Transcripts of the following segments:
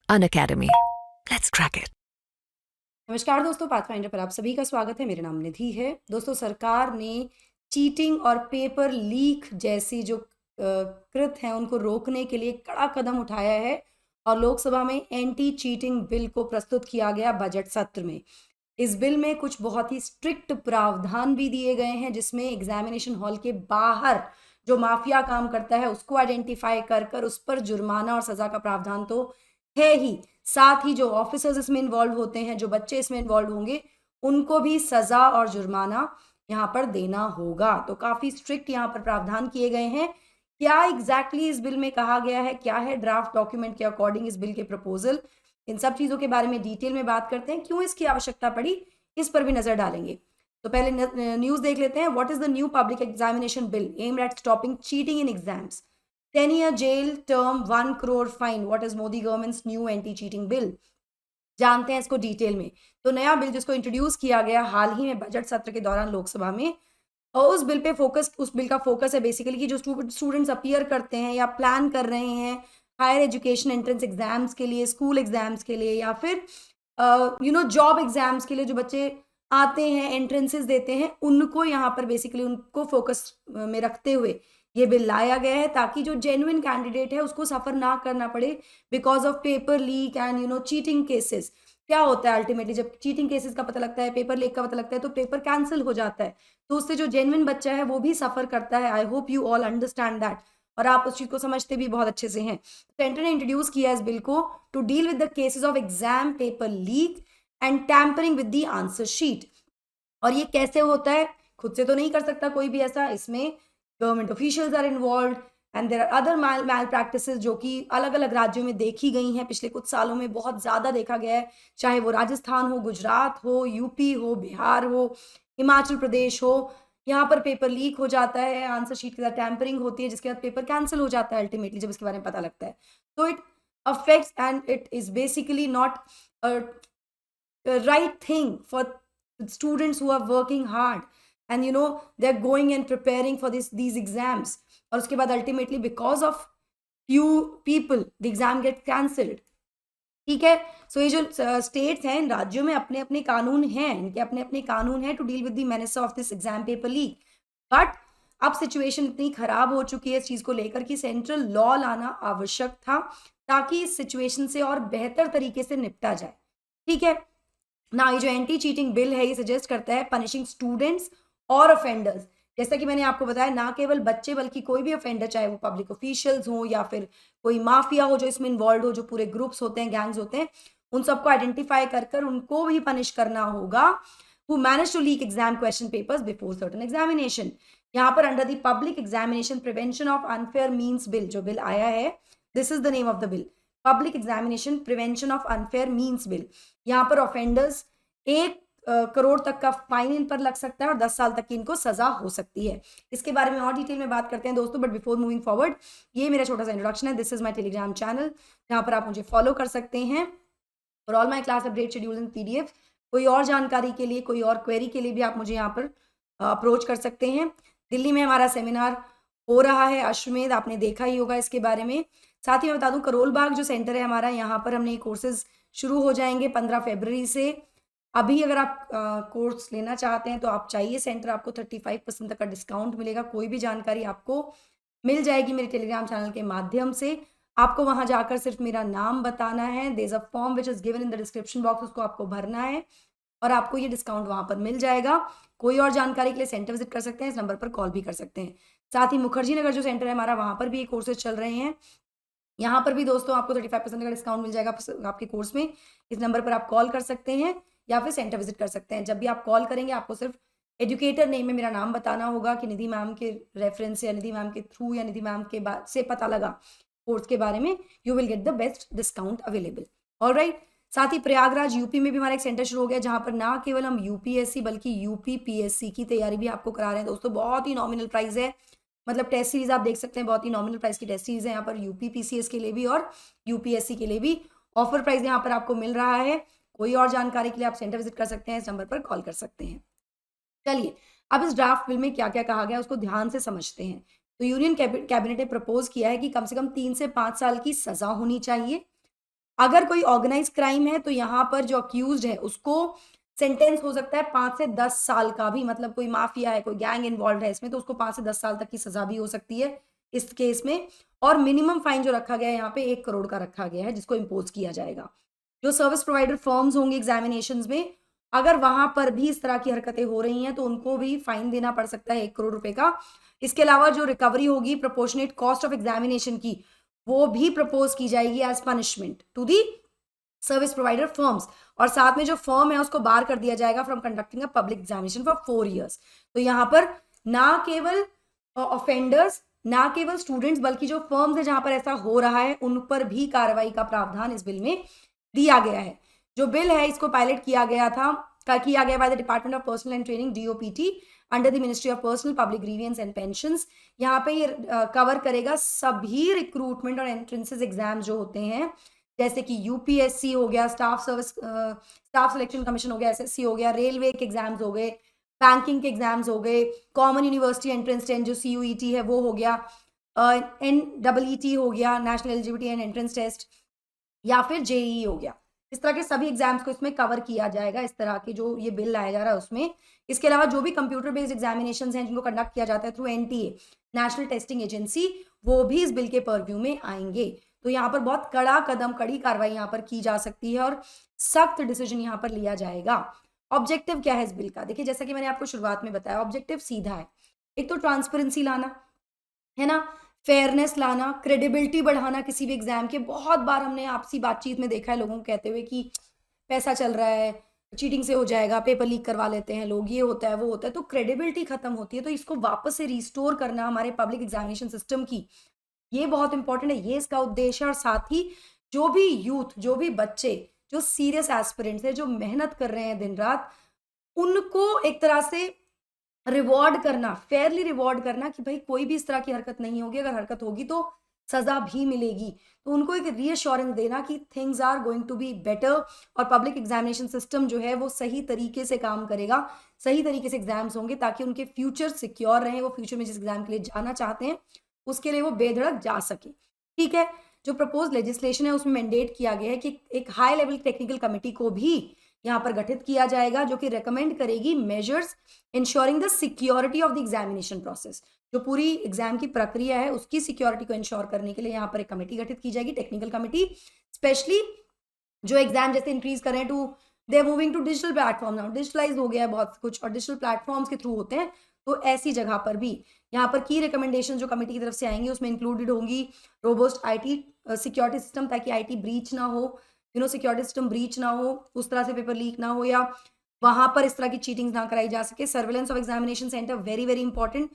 Unacademy. Let's crack it. नमस्कार दोस्तों, pathfinder पर आप सभी का स्वागत है। मेरा नाम निधि है। दोस्तों, सरकार ने चीटिंग और पेपर लीक जैसी जो कृत हैं उनको रोकने के लिए कड़ा कदम उठाया है और लोकसभा में एंटी चीटिंग बिल को प्रस्तुत किया गया बजट सत्र में। इस बिल में कुछ बहुत ही स्ट्रिक्ट प्रावधान भी दिए गए हैं, जिसमें एग्जामिनेशन हॉल के बाहर जो माफिया काम करता है उसको आइडेंटिफाई कर कर उस पर जुर्माना और सजा का प्रावधान तो है ही, साथ ही जो ऑफिसर्स इसमें इन्वॉल्व होते हैं, जो बच्चे इसमें इन्वॉल्व होंगे, उनको भी सजा और जुर्माना यहाँ पर देना होगा। तो काफी स्ट्रिक्ट यहाँ पर प्रावधान किए गए हैं। क्या एग्जैक्टली इस बिल में कहा गया है, क्या है ड्राफ्ट डॉक्यूमेंट के अकॉर्डिंग इस बिल के प्रपोजल, इन सब चीजों के बारे में डिटेल में बात करते हैं। क्यों इसकी आवश्यकता पड़ी, इस पर भी नजर डालेंगे। तो पहले न्यूज देख लेते हैं। What is the new public examination bill aimed at stopping cheating in exams? 10-year jail term, 1 crore fine. What is Modi government's new anti-cheating bill? जानते हैं इसको डिटेल में। तो नया बिल जिसको इंट्रोड्यूस किया गया हाल ही में बजट सत्र के दौरान लोकसभा में, और उस बिल का फोकस है बेसिकली कि जो स्टूडेंट्स अपीयर करते हैं या प्लान कर रहे हैं हायर एजुकेशन एंट्रेंस एग्जाम्स के लिए, स्कूल एग्जाम्स के लिए, या फिर जॉब एग्जाम्स के लिए जो बच्चे आते हैं, एंट्रेंसेस देते हैं, उनको यहाँ पर बेसिकली उनको फोकस में रखते हुए ये बिल लाया गया है, ताकि जो जेन्युइन कैंडिडेट है उसको सफर ना करना पड़े because of paper leak and cheating cases. क्या होता है अल्टीमेटली, जब चीटिंग केसेस का पता लगता है, पेपर लीक का पता लगता है, तो पेपर कैंसिल हो जाता है। तो उससे जो जेन्युइन बच्चा है वो भी सफर करता है। I hope you all understand that, और आप उस चीज को समझते भी बहुत अच्छे से हैं। सेंटर ने इंट्रोड्यूस किया इस बिल को to deal with the cases of exam paper leak and tampering with the answer sheet. और ये कैसे होता है, खुद से तो नहीं कर सकता कोई भी ऐसा, इसमें government officials are involved and there are other malpractices जो कि अलग अलग राज्यों में देखी गई हैं। पिछले कुछ सालों में बहुत ज़्यादा देखा गया है, चाहे वो राजस्थान हो, गुजरात हो, यूपी हो, बिहार हो, हिमाचल प्रदेश हो। यहाँ पर पेपर लीक हो जाता है, आंसर शीट के साथ टैंपरिंग होती है, जिसके बाद पेपर कैंसिल हो जाता है अल्टीमेटली जब इसके बारे में पता लगता है। तो it affects and it is basically not right thing for students who are working hard and they're going and preparing for these exams, और उसके बाद ultimately because of few people the exam get cancelled। ठीक है। सो ये जो states हैं, इन राज्यों में अपने अपने कानून हैं, इनके अपने अपने कानून हैं to deal with the menace of this exam paper leak. But अब सिचुएशन इतनी खराब हो चुकी है इस चीज को लेकर कि सेंट्रल लॉ लाना आवश्यक था, ताकि इस सिचुएशन से और बेहतर तरीके से निपटा जाए। ठीक है ना। ये जो एंटी चीटिंग बिल है ये सजेस्ट करता है पनिशिंग स्टूडेंट्स और ऑफेंडर्स। जैसा कि मैंने आपको बताया, ना केवल बच्चे बल्कि कोई भी ऑफेंडर, चाहे वो पब्लिक ऑफिशियल्स हो या फिर कोई माफिया हो जो इसमें इन्वॉल्व हो, जो पूरे ग्रुप्स होते हैं, गैंग्स होते हैं, उन सबको आइडेंटिफाई कर कर उनको भी पनिश करना होगा who managed to leak exam question papers before certain examination। यहाँ पर under the public examination prevention of unfair means bill जो बिल आया है, this is the name of the bill, public examination prevention of unfair means bill. यहाँ पर offenders 1 crore तक का fine इन पर लग सकता है और 10 साल तक की इनको सजा हो सकती है। इसके बारे में और डिटेल में बात करते हैं दोस्तों, बट बिफोर मूविंग फॉरवर्ड, ये मेरा छोटा सा इंट्रोडक्शन है। This is my Telegram channel, जहाँ पर आप मुझे फॉलो कर सकते हैं और all my class update schedule in PDF. कोई और जानकारी के लिए, कोई और क्वेरी के लिए भी आप मुझे यहाँ पर अप्रोच कर सकते हैं। दिल्ली में हमारा सेमिनार हो रहा है अश्वमेध, आपने देखा ही होगा इसके बारे में। साथ ही मैं बता दूं, करोल बाग जो सेंटर है हमारा, यहाँ पर हमने कोर्सेज शुरू हो जाएंगे 15 फरवरी से। अभी अगर आप कोर्स लेना चाहते हैं तो आप चाहिए सेंटर, आपको 35% तक का डिस्काउंट मिलेगा। कोई भी जानकारी आपको मिल जाएगी मेरे टेलीग्राम चैनल के माध्यम से। आपको वहां जाकर सिर्फ मेरा नाम बताना है, there is a form which is given in the description box, उसको आपको भरना है और आपको ये डिस्काउंट वहां पर मिल जाएगा। कोई और जानकारी के लिए सेंटर विजिट कर सकते हैं, इस नंबर पर कॉल भी कर सकते हैं। साथ ही मुखर्जी नगर जो सेंटर है हमारा, वहां पर भी ये कोर्सेज चल रहे हैं। यहाँ पर भी दोस्तों आपको 35% का डिस्काउंट मिल जाएगा आपके कोर्स में। इस नंबर पर आप कॉल कर सकते हैं या फिर सेंटर विजिट कर सकते हैं। जब भी आप कॉल करेंगे आपको सिर्फ एजुकेटर नेम में मेरा नाम बताना होगा कि निधि मैम के रेफरेंस या निधि मैम के थ्रू या निधि मैम के बाद से पता लगा कोर्स के बारे में, you will get the best discount available. Alright. साथ ही प्रयागराज यूपी में भी हमारा एक सेंटर शुरू हो गया, जहाँ पर ना केवल हम यूपीएससी बल्कि यूपी पीएससी की तैयारी भी आपको करा रहे हैं दोस्तों। बहुत ही नॉमिनल प्राइस है, मतलब टेस्ट सीरीज आप देख सकते हैं, बहुत ही नॉमिनल प्राइस की टेस्ट सीरीज है यहाँ पर यूपी पीसीएस के लिए भी और यूपीएससी के लिए भी। ऑफर प्राइस यहाँ पर आपको मिल रहा है। कोई और जानकारी के लिए आप सेंटर विजिट कर सकते हैं, इस नंबर पर कॉल कर सकते हैं। चलिए, अब इस ड्राफ्ट बिल में क्या क्या कहा गया उसको ध्यान से समझते हैं। तो यूनियन कैबिनेट ने प्रपोज किया है कि कम से कम 3 से 5 साल की सजा होनी चाहिए अगर कोई ऑर्गेनाइज क्राइम है तो यहाँ पर जो अक्यूज्ड है उसको सेंटेंस हो सकता है 5 से 10 साल का भी, मतलब कोई माफिया है, कोई गैंग इन्वॉल्व है इसमें, तो उसको 5 से 10 साल तक की सजा भी हो सकती है इस केस में। और मिनिमम फाइन जो रखा गया है यहाँ पे 1 करोड़ का रखा गया है, जिसको इम्पोज किया जाएगा। जो सर्विस प्रोवाइडर फर्म्स होंगे एग्जामिनेशन में, अगर वहां पर भी इस तरह की हरकतें हो रही हैं तो उनको भी फाइन देना पड़ सकता है 1 करोड़ रुपए का। इसके अलावा जो रिकवरी होगी प्रोपोर्शनेट कॉस्ट ऑफ एग्जामिनेशन की, वो भी प्रपोज की जाएगी as punishment to the service provider firms. और साथ में जो फर्म है उसको बार कर दिया जाएगा from conducting a public examination for 4 years। तो यहाँ पर ना केवल ऑफेंडर्स, ना केवल स्टूडेंट्स, बल्कि जो फर्म्स है जहां पर ऐसा हो रहा है उन पर भी कार्रवाई का प्रावधान इस बिल में दिया गया है। जो बिल है इसको पायलट किया गया by the department of personal and training DOPT under the ministry of personnel public grievance and pensions. यहाँ पे ये कवर करेगा सभी रिक्रूटमेंट और एंट्रेंसेस एग्जाम जो होते हैं, जैसे कि UPSC हो गया, स्टाफ सिलेक्शन कमीशन हो गया, SSC हो गया, रेलवे के एग्जाम्स हो गए, बैंकिंग के एग्जाम्स हो गए, कॉमन यूनिवर्सिटी एंट्रेंस टेस्ट जो CUET है वो हो गया, NEET हो गया, national eligibility and entrance test, या फिर JEE हो गया। इस तरह के सभी एग्जाम्स को इसमें कवर किया जाएगा, इस तरह के जो ये बिल लाया जा रहा है उसमें। इसके अलावा जो भी कंप्यूटर बेस्ड एग्जामिनेशन हैं जिनको कंडक्ट किया जाता है through NTA national testing agency, वो भी इस बिल के परव्यू में आएंगे। तो यहाँ पर बहुत कड़ी कार्रवाई यहाँ पर की जा सकती है और सख्त डिसीजन यहाँ पर लिया जाएगा। ऑब्जेक्टिव क्या है इस बिल का? देखिए, जैसा कि मैंने आपको शुरुआत में बताया, ऑब्जेक्टिव सीधा है। एक तो ट्रांसपेरेंसी लाना है ना, फेयरनेस लाना, क्रेडिबिलिटी बढ़ाना किसी भी एग्जाम के। बहुत बार हमने आपसी बातचीत में देखा है लोगों को कहते हुए कि पैसा चल रहा है, चीटिंग से हो जाएगा, पेपर लीक करवा लेते हैं लोग, ये होता है वो होता है, तो क्रेडिबिलिटी खत्म होती है। तो इसको वापस से रिस्टोर करना हमारे पब्लिक एग्जामिनेशन सिस्टम की, ये बहुत इंपॉर्टेंट है, ये इसका उद्देश्य है। और साथ ही जो भी यूथ, जो भी बच्चे जो सीरियस एस्पिरेंट्स है, जो मेहनत कर रहे हैं दिन रात, उनको एक तरह से रिवॉर्ड करना, फेयरली रिवॉर्ड करना कि भाई कोई भी इस तरह की हरकत नहीं होगी, अगर हरकत होगी तो सजा भी मिलेगी। तो उनको एक रीअश्योरेंस देना कि things are going to be better, और पब्लिक एग्जामिनेशन सिस्टम जो है वो सही तरीके से काम करेगा, सही तरीके से एग्जाम्स होंगे ताकि उनके फ्यूचर सिक्योर रहे, वो फ्यूचर में जिस एग्जाम के लिए जाना चाहते हैं उसके लिए वो बेधड़क जा सके। ठीक है, जो प्रपोज लेजिस्लेशन है उसमें मैंडेट किया गया है कि एक हाई लेवल टेक्निकल कमेटी को भी यहाँ पर गठित किया जाएगा जो कि रेकमेंड करेगी measures ensuring the security of the examination process. जो पूरी एग्जाम की प्रक्रिया है उसकी सिक्योरिटी को इंश्योर करने के लिए यहाँ पर एक कमेटी गठित की जाएगी, टेक्निकल कमेटी। स्पेशली जो एग्जाम जैसे इंक्रीज कर रहे हैं to they are moving to digital platform, now digitalize हो गया है बहुत कुछ और डिजिटल प्लेटफॉर्म्स के थ्रू होते हैं। तो ऐसी जगह पर भी यहाँ पर की रिकमेंडेशन जो कमेटी की तरफ से आएंगी उसमें इंक्लूडेड होंगी रोबोस्ट IT सिक्योरिटी सिस्टम, ताकि IT ब्रीच ना हो, सिक्योरिटी सिस्टम ब्रीच ना हो, उस तरह से पेपर लीक ना हो या वहां पर इस तरह की चीटिंग ना कराई जा सके। Surveillance of examination centre, very very important.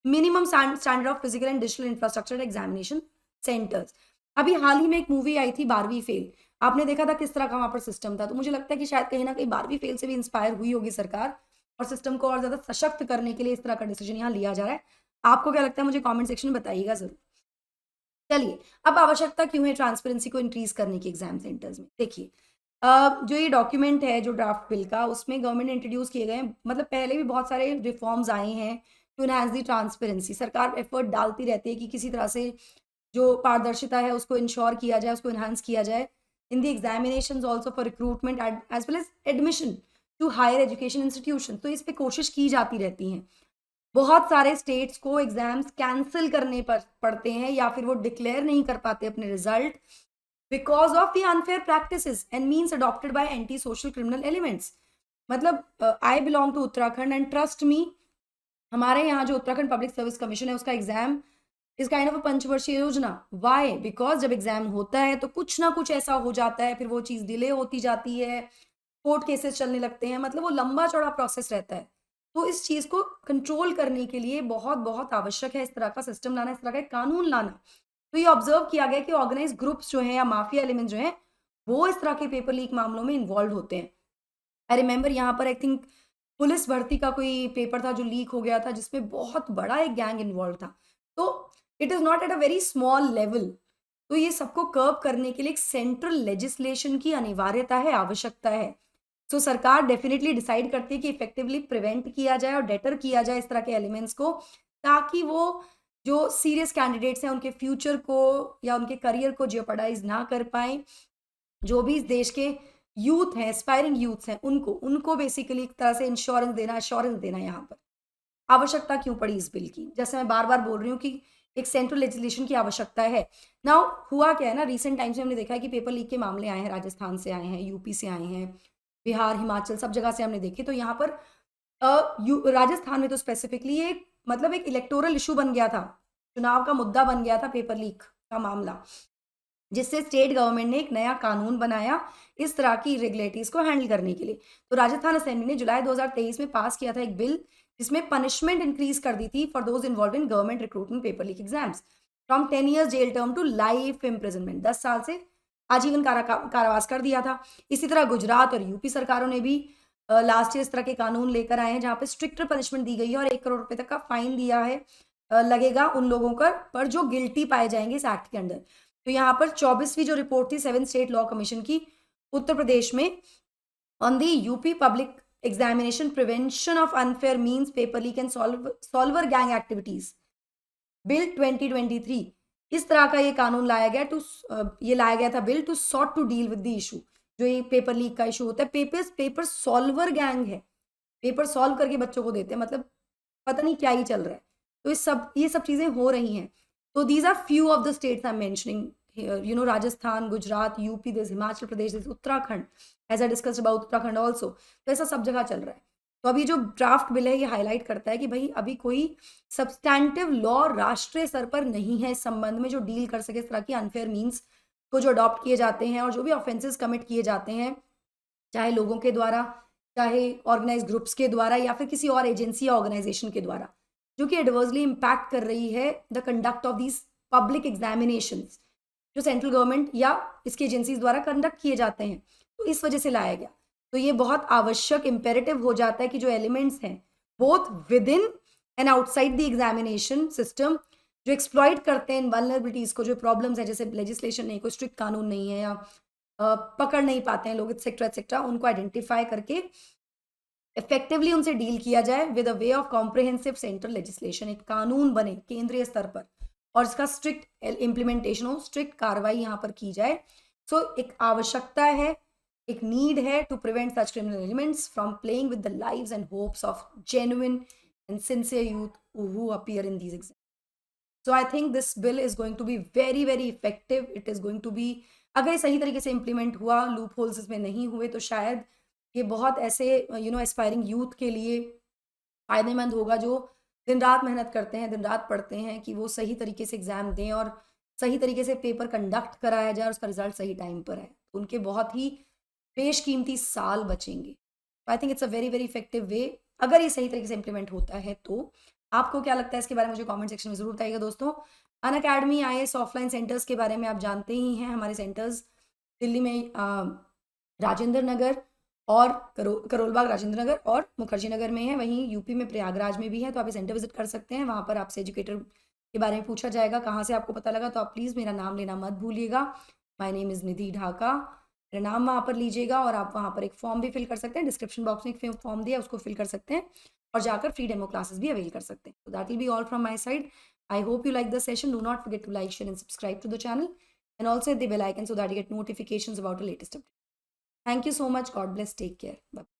Minimum standard of physical and digital infrastructure examination centres. अभी हाल ही में एक मूवी आई थी 12वीं फेल, आपने देखा था किस तरह का वहां पर सिस्टम था। तो मुझे लगता है कि शायद कहीं ना कहीं 12वीं फेल से भी इंस्पायर हुई होगी सरकार और सिस्टम को और ज्यादा सशक्त करने के लिए इस तरह का डिसीजन यहाँ लिया जा रहा है। आपको क्या लगता है मुझे कमेंट सेक्शन में बताइएगा जरूर। चलिए, अब आवश्यकता क्यों है ट्रांसपेरेंसी को इंक्रीज करने की एग्जाम सेंटर्स में? देखिए, जो ये डॉक्यूमेंट है जो ड्राफ्ट बिल का, उसमें गवर्नमेंट ने इंट्रोड्यूस किए गए हैं, मतलब पहले भी बहुत सारे रिफॉर्म्स आए हैं टू एनहांस दी ट्रांसपेरेंसी। सरकार एफर्ट डालती रहती है कि किसी तरह से जो पारदर्शिता है उसको इंश्योर किया जाए, उसको एनहांस किया जाए in the examination also for recruitment as well as admission to higher education institution. तो इस पर कोशिश की जाती रहती है। बहुत सारे स्टेट्स को एग्जाम्स कैंसिल करने पर पड़ते हैं या फिर वो डिक्लेयर नहीं कर पाते अपने result because of the unfair practices and means adopted by anti social criminal elements. मतलब I belong to Uttarakhand and trust me, हमारे यहाँ जो उत्तराखंड पब्लिक सर्विस कमीशन है उसका एग्जाम इस काइंड ऑफ पंचवर्षीय योजना। वाई? बिकॉज जब एग्जाम होता है तो कुछ ना कुछ ऐसा हो जाता है, फिर वो चीज़ डिले होती जाती है, कोर्ट केसेस चलने लगते हैं, मतलब वो लंबा चौड़ा प्रोसेस रहता है। तो इस चीज़ को कंट्रोल करने के लिए बहुत बहुत आवश्यक है इस तरह का सिस्टम लाना, इस तरह का कानून लाना। तो ये ऑब्जर्व किया गया कि ऑर्गेनाइज ग्रुप्स जो हैं या माफिया एलिमेंट जो हैं वो इस तरह के पेपर लीक मामलों में इन्वॉल्व होते हैं। आई रिमेंबर यहाँ पर आई थिंक पुलिस भर्ती का कोई पेपर था जो लीक हो गया था जिसमें बहुत बड़ा एक गैंग इन्वॉल्व था। तो it is not at a very small level. तो ये सबको कर्व करने के लिए एक सेंट्रल लेजिस्लेशन की अनिवार्यता है, आवश्यकता है। सो सरकार डेफिनेटली डिसाइड करती है कि इफेक्टिवली प्रिवेंट किया जाए और डेटर किया जाए इस तरह के एलिमेंट्स को, ताकि वो जो सीरियस कैंडिडेट्स हैं उनके फ्यूचर को या उनके करियर को जेओपर्डाइज ना कर पाएँ जो भी इस देश के यूथ हैं, एस्पायरिंग यूथ्स हैं, उनको बेसिकली एक तरह से एश्योरेंस देना यहाँ पर आवश्यकता क्यों पड़ी इस बिल की? जैसे मैं बार-बार बोल रही हूँ कि एक सेंट्रल लेजिस्लेशन की आवश्यकता है। नाउ हुआ क्या है ना, रिसेंट टाइम्स में हमने देखा है कि पेपर लीक के मामले आए हैं, राजस्थान से आए हैं, यूपी से आए हैं, बिहार, हिमाचल सब जगह से हमने देखे। तो यहाँ पर राजस्थान में तो स्पेसिफिकली ये मतलब एक इलेक्टोरल इश्यू बन गया था, चुनाव का मुद्दा बन गया था पेपर लीक का मामला, जिससे स्टेट गवर्नमेंट ने एक नया कानून बनाया इस तरह की इरेगुलरिटीज़ को हैंडल करने के लिए। तो राजस्थान असेंबली ने जुलाई 2023 में पास किया था एक बिल, जिसमें पनिशमेंट इंक्रीज़ कर दी थी for those involved in government recruitment paper leak exams from 10 years jail term to life imprisonment, 10 साल से आजीवन कारावास कर दिया था। इसी तरह गुजरात और यूपी सरकारों ने भी लास्ट ईयर इस तरह के कानून लेकर आए हैं, जहाँ पे स्ट्रिक्टर पनिशमेंट दी गई है और 1 करोड़ रुपए तक का फाइन दिया है लगेगा उन लोगों पर जो गिल्टी पाए जाएँगे इस एक्ट के अंडर। तो यहाँ पर 24वीं जो रिपोर्ट थी 7 स्टेट लॉ कमीशन की उत्तर प्रदेश में on the UP public examination prevention of unfair means paper leak and solver gang activities bill 2023, इस तरह का ये कानून लाया गया ये लाया गया था bill to sought to deal with the issue. जो ये पेपर लीक का इशू होता है, पेपर सॉल्वर गैंग है, पेपर सॉल्व करके बच्चों को देते हैं, मतलब पता नहीं क्या ही चल रहा है। तो ये सब चीज़ें हो रही हैं। तो these are few of the states I am mentioning here, Rajasthan, Gujarat, UP, this Himachal Pradesh, this Uttarakhand, as I discussed about Uttarakhand also. तो ऐसा सब जगह चल रहा है। तो अभी जो ड्राफ्ट बिल है ये हाईलाइट करता है कि भाई अभी कोई सब्सटैंटिव लॉ राष्ट्रीय स्तर पर नहीं है इस संबंध में जो डील कर सके इस तरह की अनफेयर मीन्स को जो अडॉप्ट किए जाते हैं और जो भी ऑफेंसेस कमिट किए जाते हैं, चाहे लोगों के द्वारा, चाहे ऑर्गेनाइज ग्रुप्स के द्वारा या फिर किसी और एजेंसी या ऑर्गेनाइजेशन के द्वारा, जो कि एडवर्सली इम्पैक्ट कर रही है the conduct of these public examinations जो सेंट्रल गवर्नमेंट या इसकी एजेंसीज द्वारा कंडक्ट किए जाते हैं। तो इस वजह से लाया गया। तो ये बहुत आवश्यक इम्पेरेटिव हो जाता है कि जो एलिमेंट्स हैं both with in and outside the examination system जो एक्सप्लॉइट करते हैं इन वल्नरेबिलिटीज़ को, जो प्रॉब्लम्स है, जैसे लेजिस्लेशन नहीं, कोई स्ट्रिक्ट कानून नहीं है या पकड़ नहीं पाते हैं लोग एक्सेट्रा, उनको आइडेंटिफाई करके इफेक्टिवली उनसे डील किया जाए with a way of comprehensive central legislation. एक कानून बने केंद्रीय स्तर पर और इसका स्ट्रिक्ट इम्प्लीमेंटेशन हो, स्ट्रिक्ट कार्रवाई यहाँ पर की जाए। सो एक आवश्यकता है, एक नीड है to prevent such criminal elements from playing with the lives and hopes of genuine and sincere youth who appear in these exams. So I think this bill is going to be very very effective. It is going to be, अगर ये सही तरीके से implement हुआ, loop holes इसमें नहीं हुए, तो शायद ये बहुत ऐसे एस्पायरिंग यूथ के लिए फ़ायदेमंद होगा जो दिन रात मेहनत करते हैं, दिन रात पढ़ते हैं कि वो सही तरीके से एग्ज़ाम दें और सही तरीके से पेपर कंडक्ट कराया जाए और उसका रिजल्ट सही टाइम पर है। उनके बहुत ही बेशकीमती साल बचेंगे। I think it's a very very effective way अगर ये सही तरीके से इम्प्लीमेंट होता है। तो आपको क्या लगता है इसके बारे में मुझे कमेंट सेक्शन में ज़रूर बताइएगा दोस्तों। अनअकैडमी IAS ऑफलाइन सेंटर्स के बारे में आप जानते ही हैं। हमारे सेंटर्स दिल्ली में राजेंद्र नगर और करोलबाग राजेंद्र नगर और मुखर्जी नगर में है, वहीं यूपी में प्रयागराज में भी है। तो आप ये सेंटर विजिट कर सकते हैं। वहाँ पर आपसे एजुकेटर के बारे में पूछा जाएगा, कहाँ से आपको पता लगा। तो आप प्लीज़ मेरा नाम लेना मत भूलिएगा। माय नेम इज़ निधि ढाका, मेरा नाम वहाँ पर लीजिएगा और आप वहाँ पर एक फॉर्म भी फिल कर सकते हैं। डिस्क्रिप्शन बॉक्स में एक फॉर्म दिया, उसको फिल कर सकते हैं और जाकर फ्री डेमो क्लासेस भी अवेल कर सकते हैं। तो that will be all from my side. I hope you like the session. Do not forget to like, share and subscribe to the channel and also hit the bell icon so that you get notifications about the latest update. Thank you so much. God bless. Take care. Bye.